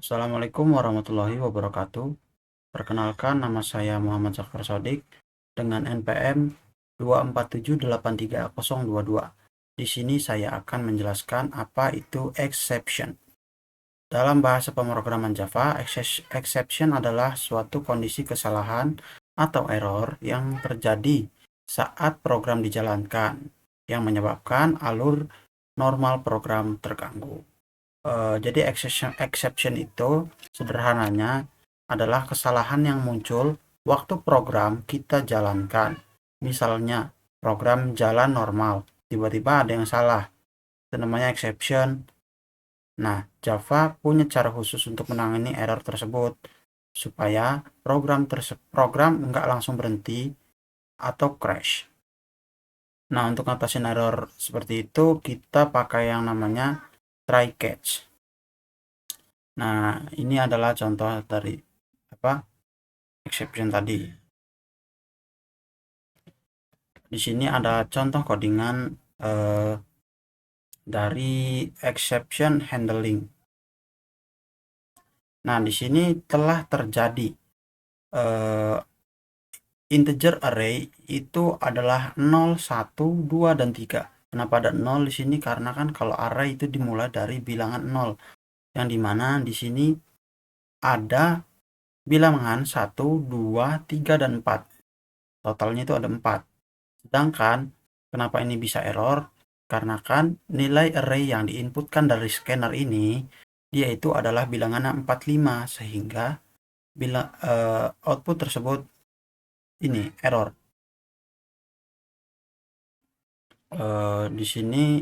Assalamualaikum warahmatullahi wabarakatuh. Perkenalkan, nama saya Muhammad Zafar Sodik dengan NPM 247830022. Di sini saya akan menjelaskan apa itu exception. Dalam bahasa pemrograman Java, exception adalah suatu kondisi kesalahan atau error yang terjadi saat program dijalankan, yang menyebabkan alur normal program terganggu. Jadi exception itu sederhananya adalah kesalahan yang muncul waktu program kita jalankan. Misalnya program jalan normal, tiba-tiba ada yang salah, itu namanya exception. Nah, Java punya cara khusus untuk menangani error tersebut supaya program nggak langsung berhenti atau crash. Nah, untuk ngatasin error seperti itu kita pakai yang namanya try catch. Nah, ini adalah contoh dari exception tadi. Di sini ada contoh codingan dari exception handling. Nah, di sini telah terjadi integer array itu adalah 0, 1, 2, dan 3. Kenapa ada 0 di sini? Karena kan kalau array itu dimulai dari bilangan 0, yang dimana di sini ada bilangan 1, 2, 3, dan 4. Totalnya itu ada 4. Sedangkan kenapa ini bisa error? Karena kan nilai array yang diinputkan dari scanner ini dia itu adalah bilangan 45, sehingga output tersebut ini error. Di sini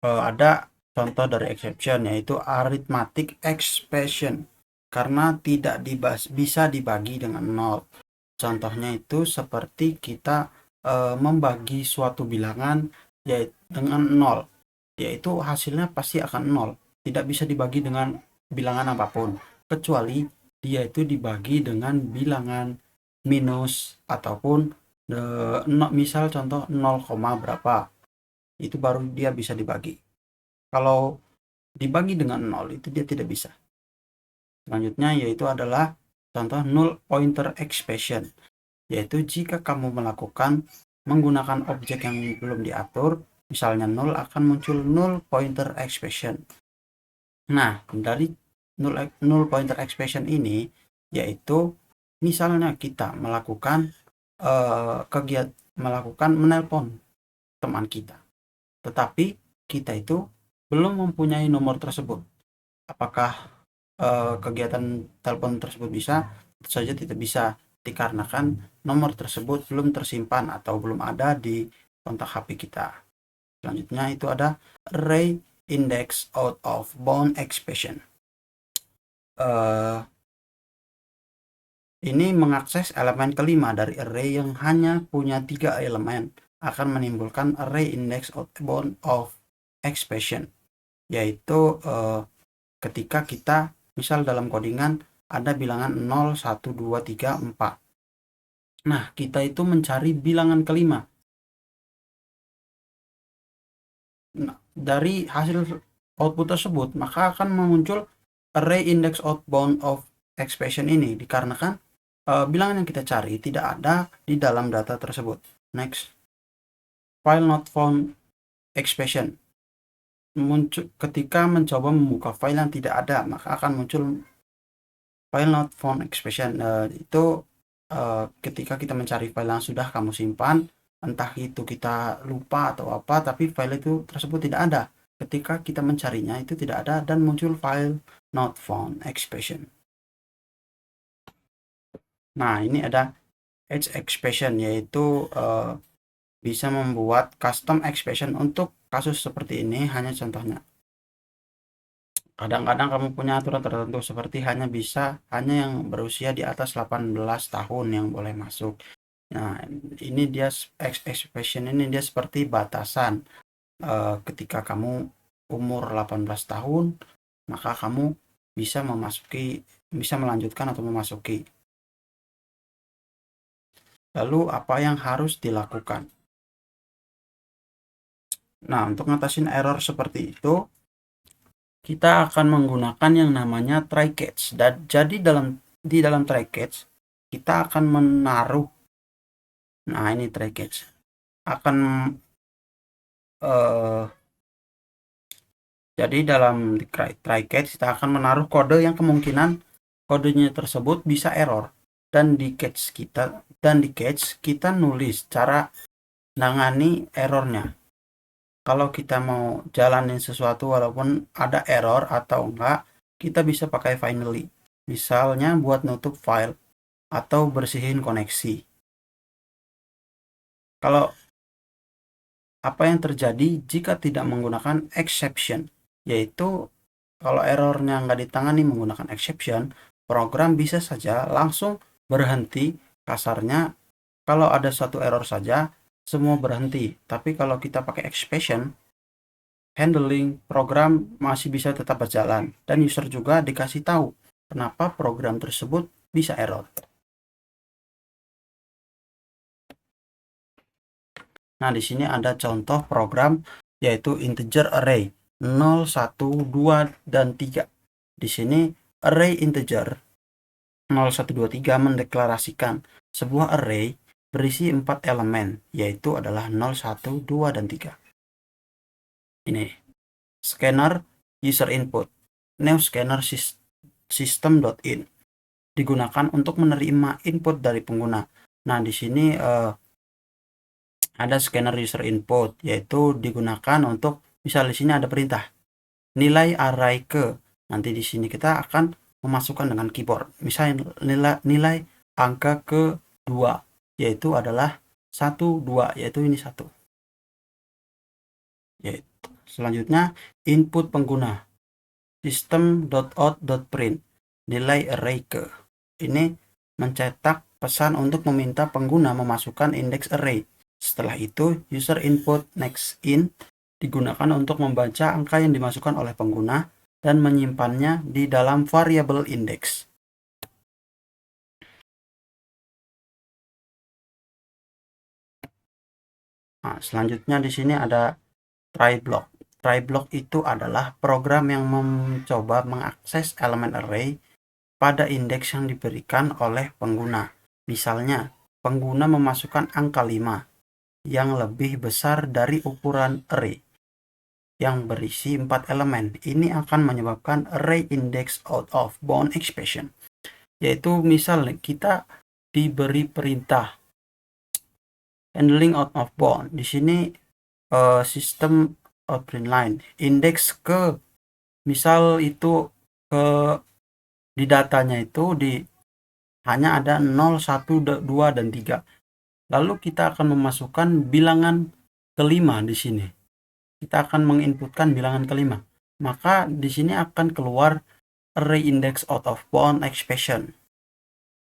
ada contoh dari exception, yaitu arithmetic expression, karena tidak bisa dibagi dengan 0. Contohnya itu seperti kita membagi suatu bilangan yaitu dengan 0, yaitu hasilnya pasti akan 0. Tidak bisa dibagi dengan bilangan apapun, kecuali dia itu dibagi dengan bilangan minus ataupun misal contoh 0, berapa, itu baru dia bisa dibagi. Kalau dibagi dengan 0 itu dia tidak bisa. Selanjutnya yaitu adalah contoh null pointer expression, yaitu jika kamu menggunakan objek yang belum diatur, misalnya 0, akan muncul null pointer expression. Nah, dari null pointer expression ini yaitu misalnya kita melakukan menelpon teman kita, tetapi kita itu belum mempunyai nomor tersebut. Apakah kegiatan telepon tersebut bisa? Tentu saja tidak bisa, dikarenakan nomor tersebut belum tersimpan atau belum ada di kontak HP kita. Selanjutnya itu ada array index out of bound expression. Ini mengakses elemen kelima dari array yang hanya punya 3 elemen, akan menimbulkan array index out of bound of expression, yaitu ketika kita misal dalam codingan ada bilangan 0, 1, 2, 3, 4. Nah, kita itu mencari bilangan kelima. Nah, dari hasil output tersebut, maka akan muncul array index outbound of expression ini, dikarenakan bilangan yang kita cari tidak ada di dalam data tersebut. Next, file not found expression. Ketika mencoba membuka file yang tidak ada, maka akan muncul file not found expression. Itu ketika kita mencari file yang sudah kamu simpan, entah itu kita lupa atau apa, tapi file itu tersebut tidak ada. Ketika kita mencarinya itu tidak ada dan muncul file not found expression. Nah, ini ada edge expression, yaitu bisa membuat custom expression untuk kasus seperti ini. Hanya contohnya, kadang-kadang kamu punya aturan tertentu seperti hanya yang berusia di atas 18 tahun yang boleh masuk. Nah, ini dia expression ini dia seperti batasan. Ketika kamu umur 18 tahun, maka kamu bisa melanjutkan atau memasuki. Lalu apa yang harus dilakukan? Nah, untuk ngatasin error seperti itu, kita akan menggunakan yang namanya try catch. Dan jadi di dalam try catch kita akan menaruh, nah ini try catch akan jadi dalam try catch kita akan menaruh kode yang kemungkinan kodenya tersebut bisa error, dan di catch kita nulis cara nangani errornya. Kalau kita mau jalanin sesuatu walaupun ada error atau enggak, kita bisa pakai finally. Misalnya buat nutup file atau bersihin koneksi. Kalau apa yang terjadi jika tidak menggunakan exception, yaitu kalau errornya nggak ditangani menggunakan exception, program bisa saja langsung berhenti. Kasarnya, kalau ada satu error saja, semua berhenti. Tapi kalau kita pakai exception, handling program masih bisa tetap berjalan. Dan user juga dikasih tahu kenapa program tersebut bisa error. Nah, di sini ada contoh program yaitu integer array 0, 1, 2, dan 3. Di sini array integer 0, 1, 2, 3 mendeklarasikan sebuah array berisi 4 elemen, yaitu adalah 0, 1, 2, dan 3. Ini scanner user input new scanner system.in digunakan untuk menerima input dari pengguna. Nah, di sini ada scanner user input, yaitu digunakan untuk, misal di sini ada perintah nilai array ke, nanti di sini kita akan memasukkan dengan keyboard, misalnya nilai angka ke 2, yaitu adalah 1, 2, yaitu ini 1. Yaitu selanjutnya input pengguna system.out.print nilai array ke, ini mencetak pesan untuk meminta pengguna memasukkan indeks array. Setelah itu, user input next in digunakan untuk membaca angka yang dimasukkan oleh pengguna dan menyimpannya di dalam variabel index. Nah, selanjutnya di sini ada try block. Try block itu adalah program yang mencoba mengakses elemen array pada indeks yang diberikan oleh pengguna. Misalnya, pengguna memasukkan angka 5 yang lebih besar dari ukuran array yang berisi 4 elemen. Ini akan menyebabkan array index out of bound expression. Yaitu misalnya kita diberi perintah handling out of bound. Di sini sistem outprint line indeks ke, misal itu ke di datanya itu hanya ada 0, 1, 2, dan 3. Lalu kita akan memasukkan bilangan kelima di sini. Kita akan menginputkan bilangan kelima. Maka di sini akan keluar array index out of bound expression.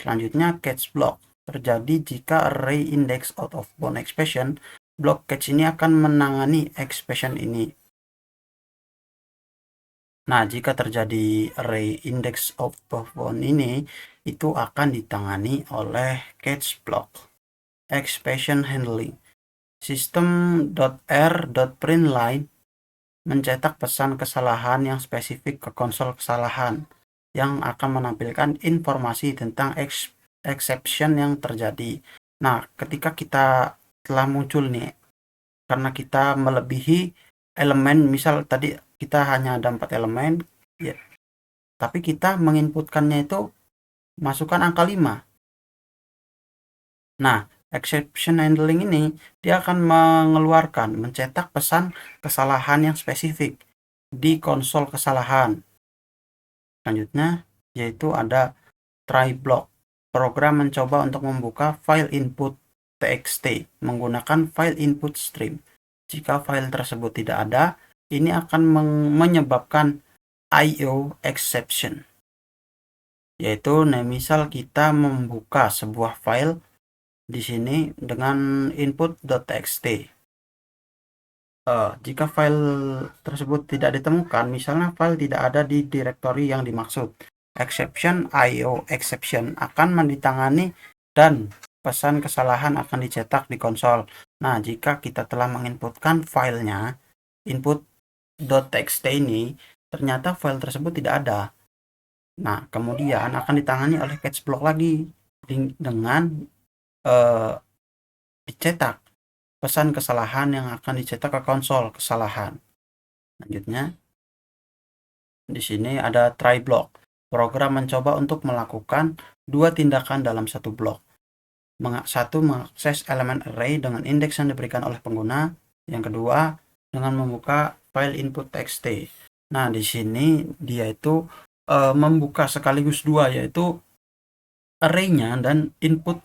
Selanjutnya catch block. Terjadi jika array index out of bound expression, blok catch ini akan menangani expression ini. Nah, jika terjadi array index out of bound ini, itu akan ditangani oleh catch block. Expression handling. System.r.println mencetak pesan kesalahan yang spesifik ke konsol kesalahan yang akan menampilkan informasi tentang exception yang terjadi. Nah, ketika kita telah muncul nih, karena kita melebihi elemen, misal tadi kita hanya ada 4 elemen, ya, tapi kita menginputkannya itu masukkan angka 5. Nah, exception handling ini dia akan mencetak pesan kesalahan yang spesifik di konsol kesalahan. Selanjutnya yaitu ada try block. Program mencoba untuk membuka file input txt menggunakan file input stream. Jika file tersebut tidak ada, ini akan menyebabkan IO exception. Yaitu misal kita membuka sebuah file di sini dengan input.txt. Jika file tersebut tidak ditemukan, misalnya file tidak ada di direktori yang dimaksud, exception IO exception akan ditangani dan pesan kesalahan akan dicetak di konsol. Nah, jika kita telah menginputkan filenya input.txt ini, ternyata file tersebut tidak ada. Nah, kemudian akan ditangani oleh catch block lagi dengan dicetak pesan kesalahan yang akan dicetak ke konsol kesalahan. Selanjutnya, di sini ada try block. Program mencoba untuk melakukan dua tindakan dalam satu blok. Satu, mengakses elemen array dengan indeks yang diberikan oleh pengguna. Yang kedua, dengan membuka file input.txt. Nah, di sini dia itu membuka sekaligus dua, yaitu array-nya dan input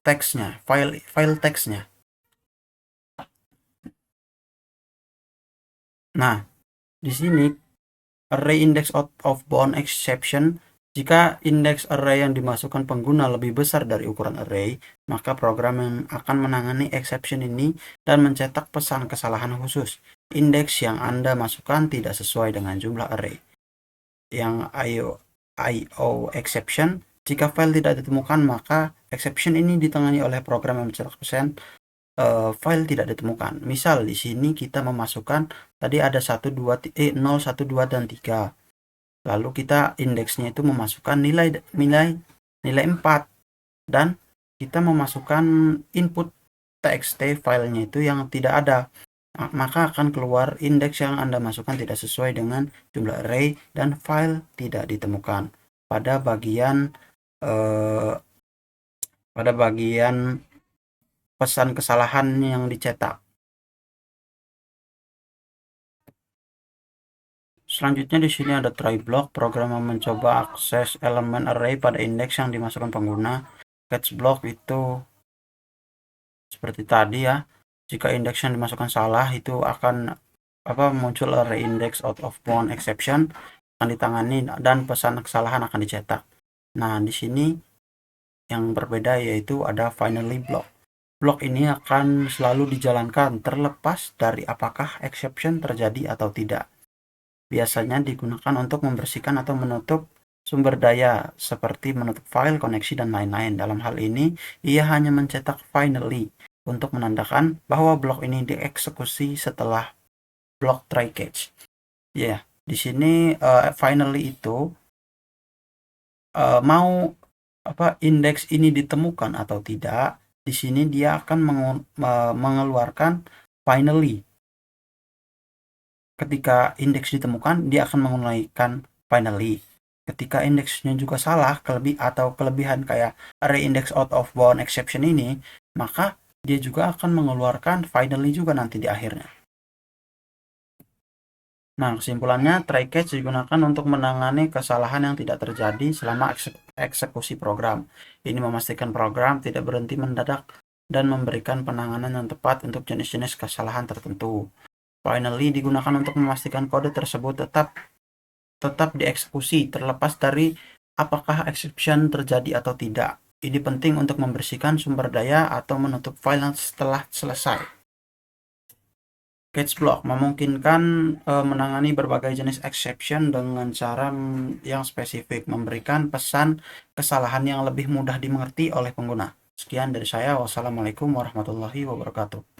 teksnya, file teksnya. Nah, di sini array index out of bound exception, jika indeks array yang dimasukkan pengguna lebih besar dari ukuran array, maka program yang akan menangani exception ini dan mencetak pesan kesalahan khusus. Indeks yang Anda masukkan tidak sesuai dengan jumlah array. Yang IO exception, jika file tidak ditemukan, maka exception ini ditangani oleh program yang mencetak pesan file tidak ditemukan. Misal di sini kita memasukkan tadi ada 0, 1, 2 dan 3. Lalu kita indeksnya itu memasukkan nilai 4 dan kita memasukkan input txt filenya itu yang tidak ada. Maka akan keluar indeks yang Anda masukkan tidak sesuai dengan jumlah array dan file tidak ditemukan. Pada bagian pesan kesalahan yang dicetak. Selanjutnya di sini ada try block. Program mencoba akses elemen array pada indeks yang dimasukkan pengguna. Catch block itu seperti tadi ya. Jika indeks yang dimasukkan salah, itu akan muncul array index out of bound exception, akan ditangani dan pesan kesalahan akan dicetak. Nah, di sini yang berbeda yaitu ada finally block. Blok ini akan selalu dijalankan terlepas dari apakah exception terjadi atau tidak. Biasanya digunakan untuk membersihkan atau menutup sumber daya seperti menutup file, koneksi, dan lain-lain. Dalam hal ini, ia hanya mencetak finally untuk menandakan bahwa blok ini dieksekusi setelah blok try catch. Ya, di sini finally itu mau indeks ini ditemukan atau tidak. Di sini dia akan mengeluarkan finally. Ketika indeks ditemukan, dia akan menunaikan finally. Ketika indeksnya juga salah, kelebihan kayak array index out of bound exception ini, maka dia juga akan mengeluarkan finally juga nanti di akhirnya. Nah, kesimpulannya, try catch digunakan untuk menangani kesalahan yang tidak terjadi selama eksekusi program. Ini memastikan program tidak berhenti mendadak dan memberikan penanganan yang tepat untuk jenis-jenis kesalahan tertentu. Finally digunakan untuk memastikan kode tersebut tetap dieksekusi terlepas dari apakah exception terjadi atau tidak. Ini penting untuk membersihkan sumber daya atau menutup file setelah selesai. Catch block memungkinkan menangani berbagai jenis exception dengan cara yang spesifik, memberikan pesan kesalahan yang lebih mudah dimengerti oleh pengguna. Sekian dari saya. Wassalamualaikum warahmatullahi wabarakatuh.